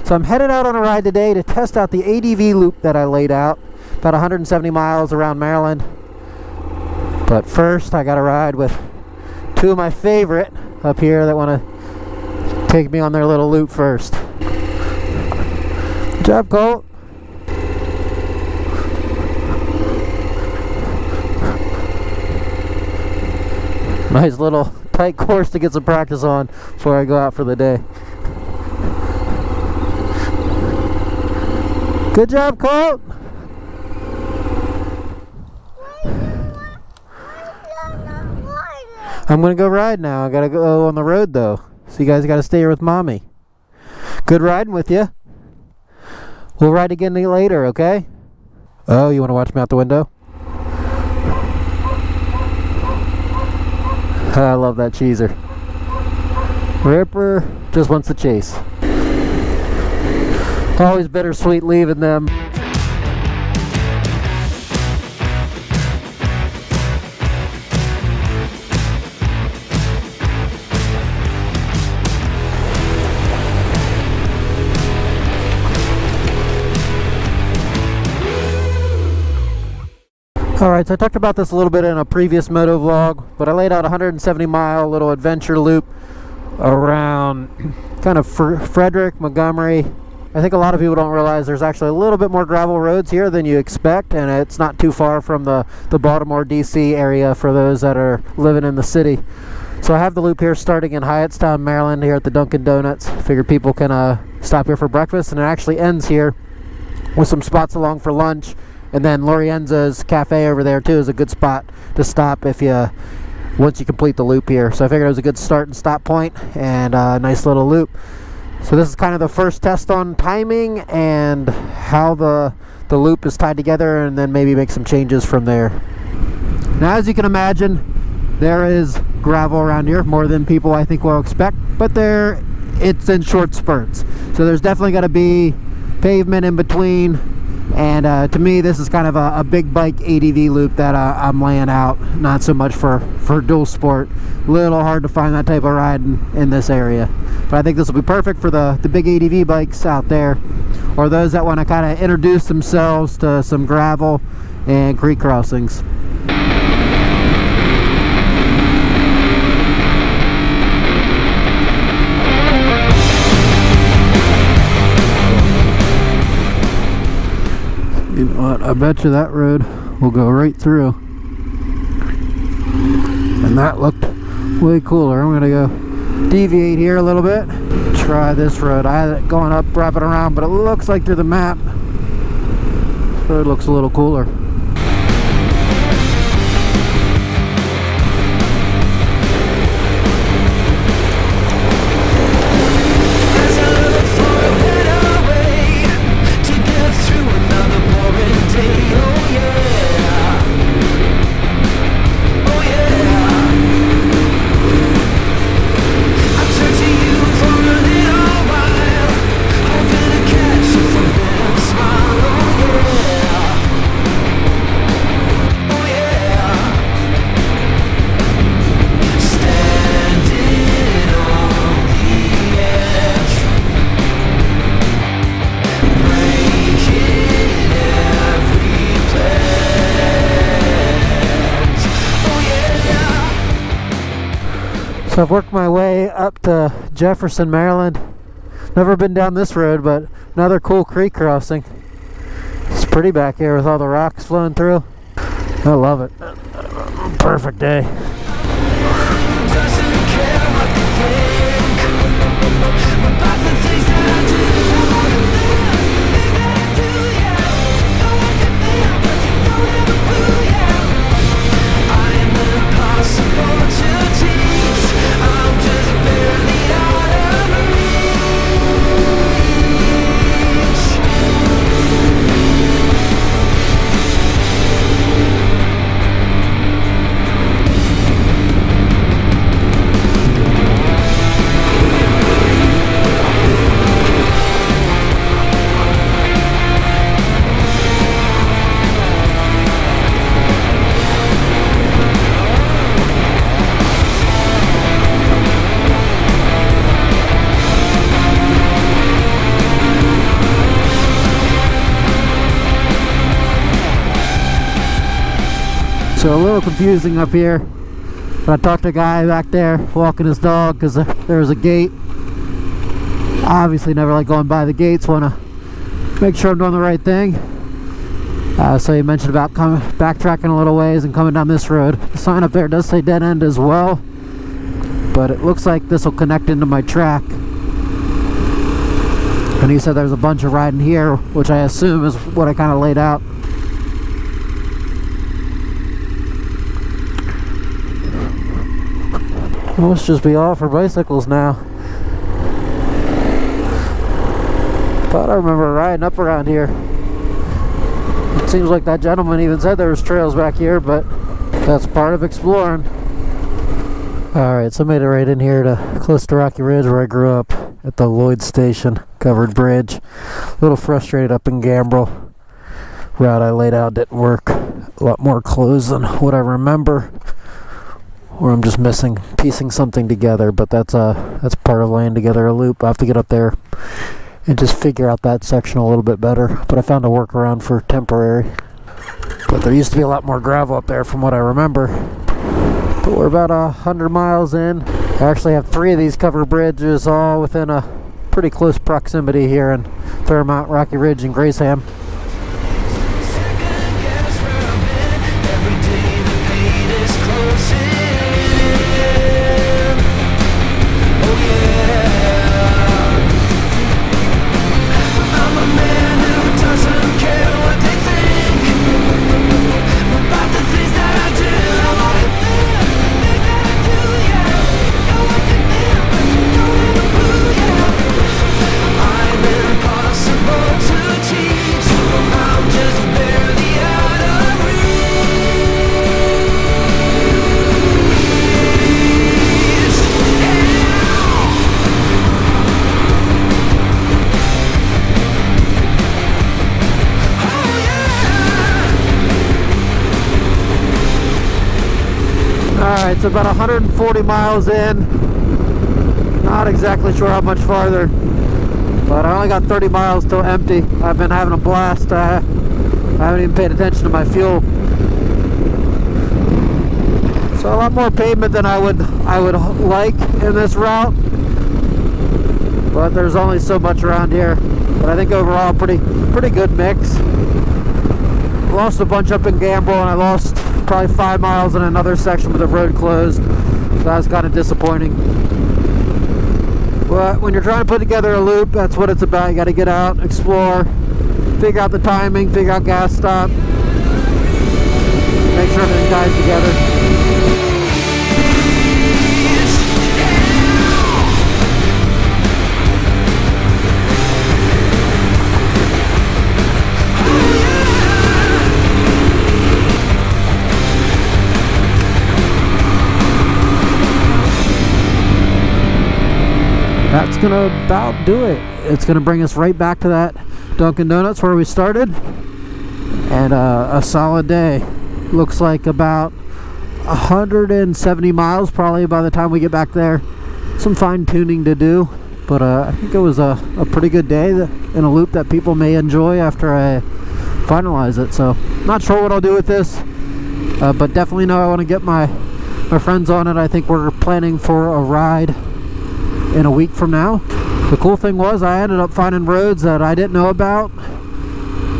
So I'm headed out on a ride today to test out the ADV loop that I laid out, about 170 miles around Maryland. But first I got to ride with two of my favorite up here that want to take me on their little loop first. Good job, Colt. Nice little tight course to get some practice on before I go out for the day. Good job, Colt. I'm gonna go ride now. I gotta go on the road though, so you guys gotta stay here with mommy. Good riding with you. We'll ride again later, okay? Oh, you want to watch me out the window? I love that cheeser. Ripper just wants to chase. Always bittersweet leaving them. Alright, so I talked about this a little bit in a previous moto vlog, but I laid out a 170 mile little adventure loop around kind of Frederick, Montgomery. I think a lot of people don't realize there's actually a little bit more gravel roads here than you expect, and it's not too far from the Baltimore, DC area for those that are living in the city. So I have the loop here starting in Hyattstown, Maryland, here at the Dunkin' Donuts. Figured people can stop here for breakfast, and it actually ends here with some spots along for lunch. And then Lorienza's Cafe over there too is a good spot to stop once you complete the loop here. So I figured it was a good start and stop point, and a nice little loop. So this is kind of the first test on timing and how the loop is tied together, and then maybe make some changes from there. Now, as you can imagine, there is gravel around here, more than people I think will expect, but it's in short spurts. So there's definitely going to be pavement in between. And to me, this is kind of a big bike ADV loop that I'm laying out, not so much for dual sport. A little hard to find that type of ride in this area. But I think this will be perfect for the big ADV bikes out there, or those that want to kind of introduce themselves to some gravel and creek crossings. You know what, I bet you that road will go right through. And that looked way cooler. I'm gonna go deviate here a little bit. Try this road. I had it going up, wrapping around, but it looks like through the map, this road looks a little cooler. So I've worked my way up to Jefferson, Maryland. Never been down this road, but another cool creek crossing. It's pretty back here with all the rocks flowing through. I love it. Perfect day. So a little confusing up here. But I talked to a guy back there walking his dog because there's a gate. Obviously never like going by the gates, want to make sure I'm doing the right thing. So he mentioned about backtracking a little ways and coming down this road. The sign up there does say dead end as well, but it looks like this will connect into my track. And he said there's a bunch of riding here, which I assume is what I kind of laid out. It must just be all for bicycles now. Thought I remember riding up around here. It seems like that gentleman even said there was trails back here, but that's part of exploring. Alright, so I made it right in here to close to Rocky Ridge where I grew up at the Lloyd Station covered bridge. A little frustrated up in Gambrel. Route I laid out didn't work. A lot more closed than what I remember. Or I'm just piecing something together, but that's part of laying together a loop. I have to get up there and just figure out that section a little bit better. But I found a workaround for temporary. But there used to be a lot more gravel up there from what I remember. But we're about 100 miles in. I actually have 3 of these covered bridges all within a pretty close proximity here in Fairmount, Rocky Ridge, and Graceham. Alright, it's about 140 miles in. Not exactly sure how much farther, but I only got 30 miles till empty. I've been having a blast. I haven't even paid attention to my fuel. So a lot more pavement than I would like in this route, but there's only so much around here. But I think overall pretty good mix. Lost a bunch up in Gambrel, and I lost probably 5 miles in another section with the road closed, so that was kind of disappointing. But when you're trying to put together a loop, that's what it's about. You got to get out, explore, figure out the timing, figure out gas stop, make sure everything ties together. That's gonna about do it. It's gonna bring us right back to that Dunkin' Donuts where we started, and a solid day. Looks like about 170 miles probably by the time we get back there. Some fine tuning to do, but I think it was a pretty good day in a loop that people may enjoy after I finalize it. So not sure what I'll do with this, but definitely know I want to get my friends on it. I think we're planning for a ride in a week from now. The cool thing was I ended up finding roads that I didn't know about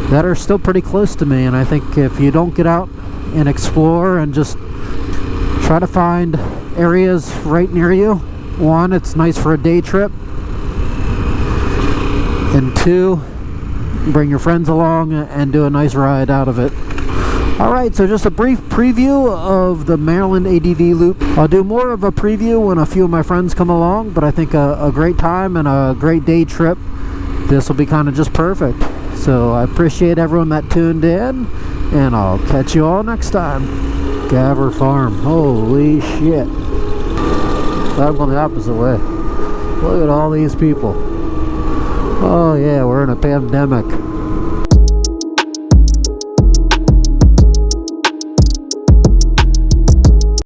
that are still pretty close to me, and I think if you don't get out and explore and just try to find areas right near you, one, it's nice for a day trip, and two, bring your friends along and do a nice ride out of it. Alright, so just a brief preview of the Maryland ADV Loop. I'll do more of a preview when a few of my friends come along, but I think a great time and a great day trip, this will be kind of just perfect. So I appreciate everyone that tuned in, and I'll catch you all next time. Gaver Farm. Holy shit. I'm going the opposite way. Look at all these people. Oh yeah, we're in a pandemic.